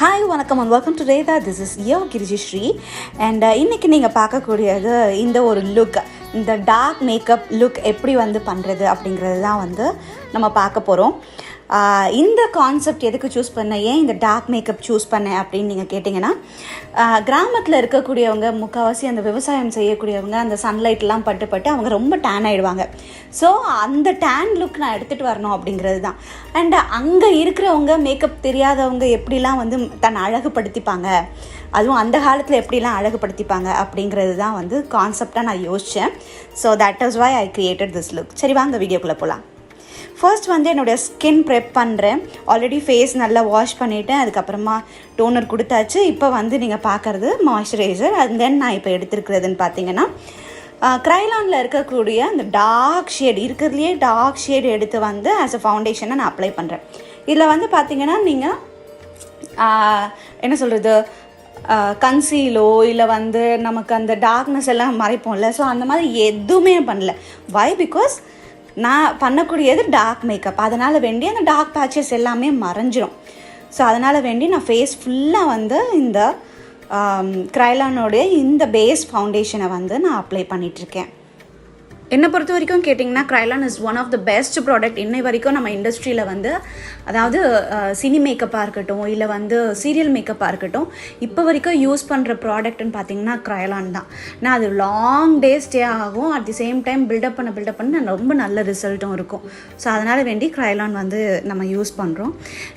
Hi, welcome and welcome to Redha. This is your Giriji and இன்னைக்கு நீங்க பார்க்கக்கூடியது இந்த ஒரு லுக், இந்த டார்க் மேக்கப் லுக் எப்படி வந்து பண்றது அப்படிங்கிறது தான் வந்து நம்ம பார்க்க போறோம். இந்த கான்செப்ட் எதுக்கு சூஸ் பண்ண, ஏன் இந்த டார்க் மேக்கப் சூஸ் பண்ணேன் அப்படின்னு நீங்கள் கேட்டிங்கன்னா, கிராமத்தில் இருக்கக்கூடியவங்க முக்கால்வாசி அந்த விவசாயம் செய்யக்கூடியவங்க அந்த சன்லைட்லாம் பட்டு அவங்க ரொம்ப டேன் ஆகிடுவாங்க. ஸோ அந்த டேன் லுக் நான் எடுத்துகிட்டு வரணும் அப்படிங்கிறது தான். அண்ட் அங்கே இருக்கிறவங்க மேக்கப் தெரியாதவங்க எப்படிலாம் வந்து தன்னை அழகுபடுத்திப்பாங்க, அதுவும் அந்த காலத்தில் எப்படிலாம் அழகுபடுத்திப்பாங்க அப்படிங்கிறது தான் வந்து கான்செப்டாக நான் யோசித்தேன். So that is why I created this look. சரி வாங்க வீடியோக்குள்ளே போகலாம். ஃபர்ஸ்ட் வந்து என்னுடைய ஸ்கின் ப்ரெப் பண்ணுறேன். ஆல்ரெடி ஃபேஸ் நல்லா வாஷ் பண்ணிவிட்டேன், அதுக்கப்புறமா டோனர் கொடுத்தாச்சு. இப்போ வந்து நீங்கள் பார்க்குறது மாய்ஸ்சரைசர். அண்ட் தென் நான் இப்போ எடுத்துருக்கிறதுன்னு பார்த்தீங்கன்னா க்ரைலானில் இருக்கக்கூடிய அந்த டார்க் ஷேட், இருக்கிறதுலையே டார்க் ஷேட் எடுத்து வந்து ஆஸ் அ ஃபவுண்டேஷனை நான் அப்ளை பண்ணுறேன். இதில் வந்து பார்த்தீங்கன்னா நீங்கள் என்ன சொல்கிறது, கன்சீலோ இல்லை வந்து நமக்கு அந்த டார்க்னஸ் எல்லாம் மறைப்போம்ல, ஸோ அந்த மாதிரி எதுவுமே பண்ணல. வை? பிகாஸ் நான் பண்ணக்கூடியது டார்க் மேக்கப், அதனால் வேண்டி அந்த டார்க் பேச்சஸ் எல்லாமே மறைஞ்சிரும். ஸோ அதனால் வேண்டி நான் ஃபேஸ் ஃபுல்லாக வந்து இந்த க்ரைலானோடைய இந்த பேஸ் ஃபவுண்டேஷனை வந்து நான் அப்ளை பண்ணிகிட்ருக்கேன். என்னை பொறுத்த வரைக்கும் கேட்டிங்கன்னா, Krylon is one of the best product. இன்னை வரைக்கும் நம்ம இண்டஸ்ட்ரியில் வந்து, அதாவது சினி மேக்கப்பாக இருக்கட்டும் இல்லை வந்து சீரியல் மேக்கப்பாக இருக்கட்டும், இப்போ வரைக்கும் யூஸ் பண்ணுற ப்ராடக்ட்னு பார்த்தீங்கன்னா க்ரைலான் தான். நான் அது லாங் டே ஸ்டே ஆகும், at the same time buildup பண்ண ரொம்ப நல்ல ரிசல்ட்டும் இருக்கும். ஸோ அதனால் வேண்டி க்ரைலான் வந்து நம்ம யூஸ் பண்ணுறோம்.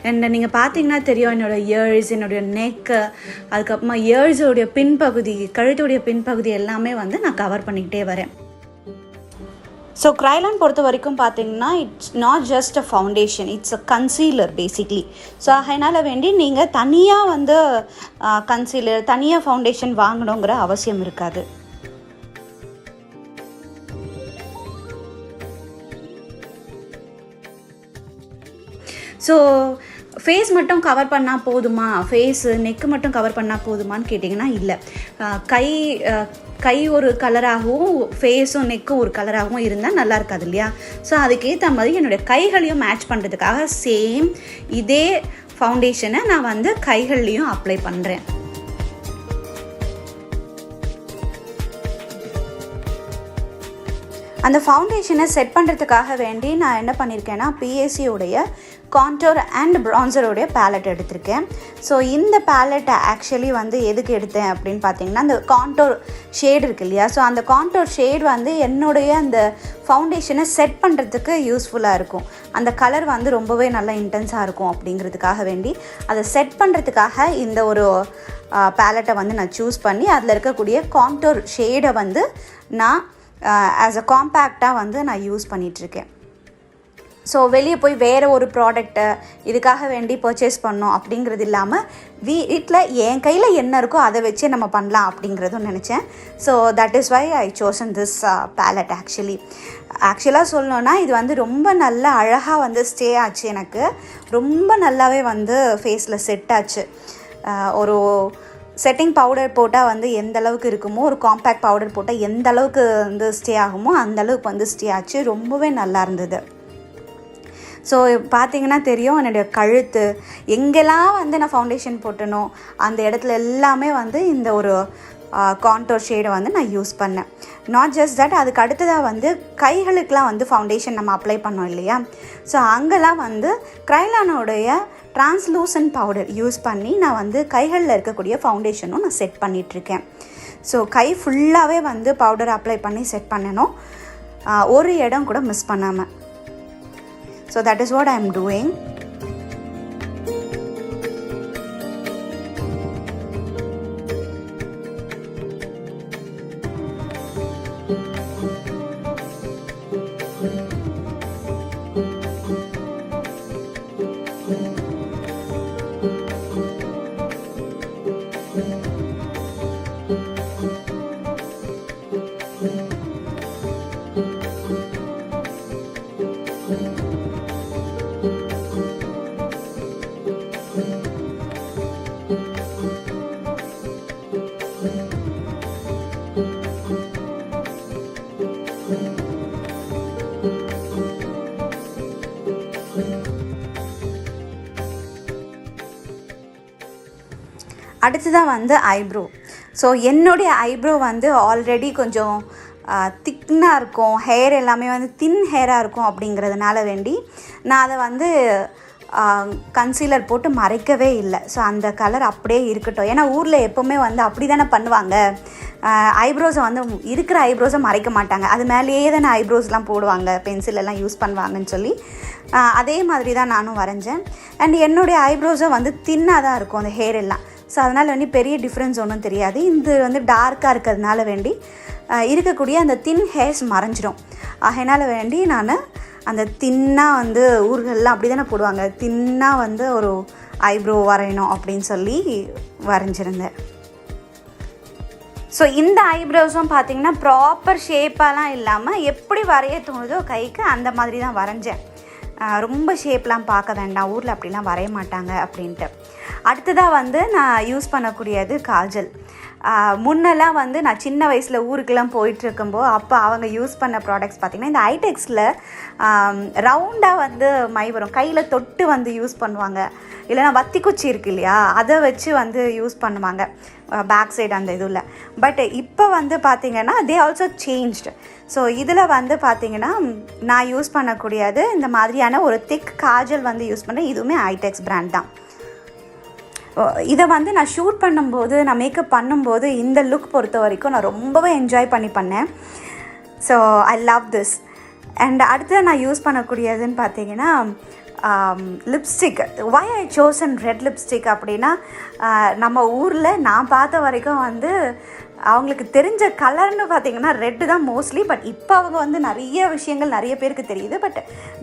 அண்ட் நீங்கள் பார்த்தீங்கன்னா தெரியும், என்னோடய இயர்ஸ், என்னுடைய நெக்கு, அதுக்கப்புறமா இயர்ஸோடைய பின்பகுதி, கழுத்துடைய பின்பகுதி எல்லாமே வந்து நான் கவர் பண்ணிக்கிட்டே வரேன். ஸோ க்ரைலான் பொறுத்த வரைக்கும் பார்த்தீங்கன்னா it's not just a foundation, it's a concealer basically. So அதனால் வேண்டி நீங்கள் தனியாக வந்து கன்சீலர், தனியாக ஃபவுண்டேஷன் வாங்கணுங்கிற அவசியம் இருக்காது. ஸோ ஃபேஸ் மட்டும் கவர் பண்ணால் போதுமா, ஃபேஸு நெக்கு மட்டும் கவர் பண்ணால் போதுமான்னு கேட்டிங்கன்னா இல்லை. கை ஒரு கலராகவும் ஃபேஸும் நெக்கும் ஒரு கலராகவும் இருந்தால் நல்லா இருக்காது இல்லையா? ஸோ அதுக்கேற்ற மாதிரி என்னுடைய கைகளையும் மேட்ச் பண்ணுறதுக்காக சேம் இதே ஃபவுண்டேஷனை நான் வந்து கைகள்லேயும் அப்ளை பண்ணுறேன். அந்த ஃபவுண்டேஷனை செட் பண்ணுறதுக்காக வேண்டி நான் என்ன பண்ணியிருக்கேன்னா, பிஎஸ்சியோடைய கான்டோர் அண்ட் ப்ரான்சரோடைய பேலட் எடுத்திருக்கேன். ஸோ இந்த பேலட்டை ஆக்சுவலி வந்து எதுக்கு எடுத்தேன் அப்படின்னு பார்த்தீங்கன்னா, அந்த கான்டோர் ஷேட் இருக்கு இல்லையா? ஸோ அந்த கான்டோர் ஷேட் வந்து என்னுடைய அந்த ஃபவுண்டேஷனை செட் பண்ணுறதுக்கு யூஸ்ஃபுல்லாக இருக்கும். அந்த கலர் வந்து ரொம்பவே நல்லா இன்டென்ஸாக இருக்கும் அப்படிங்கிறதுக்காக வேண்டி அதை செட் பண்ணுறதுக்காக இந்த ஒரு பேலட்டை வந்து நான் சூஸ் பண்ணி அதில் இருக்கக்கூடிய கான்டோர் ஷேடை வந்து நான் ஆஸ் அ காம்பேக்டாக வந்து நான் யூஸ் பண்ணிகிட்ருக்கேன். ஸோ வெளியே போய் வேறு ஒரு ப்ராடக்டை இதுக்காக வேண்டி பர்ச்சேஸ் பண்ணோம் அப்படிங்கிறது இல்லாமல் வீட்டில் என் கையில் என்ன இருக்கோ அதை வச்சே நம்ம பண்ணலாம் அப்படிங்கிறதும் நினச்சேன். So that is why I chosen this palette. ஆக்சுவலாக சொல்லணுன்னா இது வந்து ரொம்ப நல்லா அழகாக வந்து ஸ்டே ஆச்சு, எனக்கு ரொம்ப நல்லாவே வந்து ஃபேஸில் செட் ஆச்சு. ஒரு செட்டிங் பவுடர் போட்டால் வந்து எந்த அளவுக்கு இருக்குமோ, ஒரு காம்பேக்ட் பவுடர் போட்டால் எந்த அளவுக்கு வந்து ஸ்டே ஆகுமோ அந்த அளவுக்கு வந்து ஸ்டே ஆச்சு. ரொம்பவே நல்லா இருந்தது. ஸோ பார்த்தீங்கன்னா தெரியும், என்னுடைய கழுத்து எங்கெல்லாம் வந்து நான் ஃபவுண்டேஷன் போட்டனோ அந்த இடத்துல எல்லாமே வந்து இந்த ஒரு கான்டோர் ஷேடை வந்து நான் யூஸ் பண்ணேன். நாட் ஜஸ்ட் தட், அதுக்கு அடுத்ததாக வந்து கைகளுக்கெலாம் வந்து ஃபவுண்டேஷன் நம்ம அப்ளை பண்ணோம் இல்லையா? ஸோ அங்கெல்லாம் வந்து க்ரைலானோடைய டிரான்ஸ்லூசன்ட் பவுடர் யூஸ் பண்ணி நான் வந்து கைகளில் இருக்கக்கூடிய ஃபவுண்டேஷனும் நான் செட் பண்ணிகிட்ருக்கேன். ஸோ கை ஃபுல்லாகவே வந்து பவுடர் அப்ளை பண்ணி செட் பண்ணணும், ஒரு இடம் கூட மிஸ் பண்ணாமல். So that is what I am doing. அடுத்ததாக வந்து ஐப்ரோ. ஸோ என்னுடைய ஐப்ரோ வந்து ஆல்ரெடி கொஞ்சம் திக்னாக இருக்கும், ஹேர் எல்லாமே வந்து தின் ஹேராக இருக்கும் அப்படிங்கிறதுனால வேண்டி நான் அதை வந்து கன்சீலர் போட்டு மறைக்கவே இல்லை. ஸோ அந்த கலர் அப்படியே இருக்கட்டும். ஏன்னா ஊரில் எப்போவுமே வந்து அப்படி தானே பண்ணுவாங்க, ஐப்ரோஸை வந்து இருக்கிற ஐப்ரோஸை மறைக்க மாட்டாங்க, அது மேலேயே தானே ஐப்ரோஸ்லாம் போடுவாங்க, பென்சிலெல்லாம் யூஸ் பண்ணுவாங்கன்னு சொல்லி அதே மாதிரி தான் நானும் வரைஞ்சேன். அண்ட் என்னுடைய ஐப்ரோஸும் வந்து தின்னாக தான் இருக்கும் அந்த ஹேர் எல்லாம். ஸோ அதனால் வந்து பெரிய டிஃப்ரென்ஸ் ஒன்றும் தெரியாது. இது வந்து டார்க்காக இருக்கிறதுனால வேண்டி இருக்கக்கூடிய அந்த தின் ஹேர்ஸ் மறைஞ்சிடும். அதனால் வேண்டி நான் அந்த தின்னாக வந்து ஊர்கள்லாம் அப்படி தானே போடுவாங்க, தின்னாக வந்து ஒரு ஐப்ரோ வரையணும் அப்படின்னு சொல்லி வரைஞ்சிருந்தேன். ஸோ இந்த ஐப்ரோஸும் பார்த்திங்கன்னா ப்ராப்பர் ஷேப்பாலாம் இல்லாமல் எப்படி வரைய தோணுதோ கைக்கு அந்த மாதிரி தான் வரைஞ்சேன். ரொம்ப ஷேப்லாம் பார்க்க வேண்டாம், ஊரில் அப்படிலாம் வரைய மாட்டாங்க அப்படின்ட்டு. அடுத்ததாக வந்து நான் யூஸ் பண்ணக்கூடியது காஜல். முன்னெல்லாம் வந்து நான் சின்ன வயசில் ஊருக்கெல்லாம் போயிட்டுருக்கும்போது அப்போ அவங்க யூஸ் பண்ண ப்ராடக்ட்ஸ் பார்த்திங்கன்னா இந்த ஐடெக்ஸில் ரவுண்டாக வந்து மை வரும், கையில் தொட்டு வந்து யூஸ் பண்ணுவாங்க. இல்லைனா வத்தி குச்சி இருக்குது இல்லையா, அதை வச்சு வந்து யூஸ் பண்ணுவாங்க பேக் சைடு அந்த இதில். பட் இப்போ வந்து பார்த்திங்கன்னா தே ஆல்சோ சேஞ்ச்டு. ஸோ இதில் வந்து பார்த்திங்கன்னா நான் யூஸ் பண்ணக்கூடியது இந்த மாதிரியான ஒரு திக் காஜல் வந்து யூஸ் பண்ணுறேன். இதுவுமே ஐடெக்ஸ் பிராண்ட் தான். இதை வந்து நான் ஷூட் பண்ணும்போது, நான் மேக்கப் பண்ணும்போது இந்த லுக் பொறுத்த வரைக்கும் நான் ரொம்பவே என்ஜாய் பண்ணேன். So I love this. And அடுத்து நான் யூஸ் பண்ணக்கூடியதுன்னு பார்த்தீங்கன்னா lipstick. Why I chosen red lipstick அப்படின்னா, நம்ம ஊரில் நான் பார்த்த வரைக்கும் வந்து அவங்களுக்கு தெரிஞ்ச கலர்னு பார்த்திங்கன்னா ரெட்டு தான் மோஸ்ட்லி. பட் இப்போ அவங்க வந்து நிறைய விஷயங்கள் நிறைய பேருக்கு தெரியுது. பட்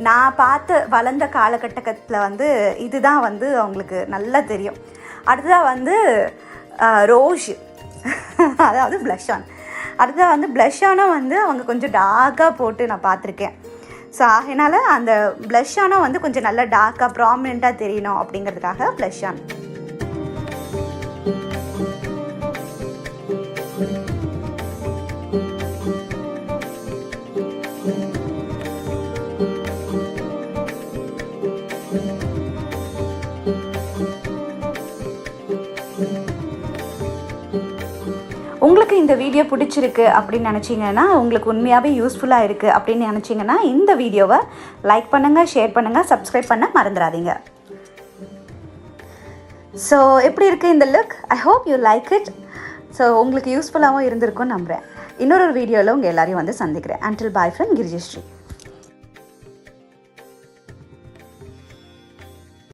நான் பார்த்து வளர்ந்த காலகட்டத்தில் வந்து இதுதான் வந்து அவங்களுக்கு நல்லா தெரியும். அடுத்ததாக வந்து ரோஷ், அதாவது ப்ளஷ் ஆன். அடுத்ததாக வந்து ப்ளஷ் ஆனை வந்து அவங்க கொஞ்சம் டார்க்காக போட்டு நான் பார்த்துருக்கேன். ஸோ அதனால் அந்த ப்ளஷ் ஆனால் வந்து கொஞ்சம் நல்லா டார்க்காக ப்ராமினெண்ட்டாக தெரியணும் அப்படிங்கிறதுக்காக ப்ளஷ் ஆன். உங்களுக்கு இந்த வீடியோ பிடிச்சிருக்கு அப்படின்னு நினச்சிங்கன்னா, உங்களுக்கு உண்மையாகவே யூஸ்ஃபுல்லாக இருக்குது அப்படின்னு நினச்சிங்கன்னா இந்த வீடியோவை லைக் பண்ணுங்கள், ஷேர் பண்ணுங்கள், சப்ஸ்கிரைப் பண்ண மறந்துடாதீங்க. ஸோ எப்படி இருக்குது இந்த look? I hope you like it. So உங்களுக்கு யூஸ்ஃபுல்லாகவும் இருந்திருக்கும்னு நம்புகிறேன். இன்னொரு வீடியோவில் உங்கள் எல்லாரையும் வந்து சந்திக்கிறேன். Until bye from கிரிஜஸ்ரீ.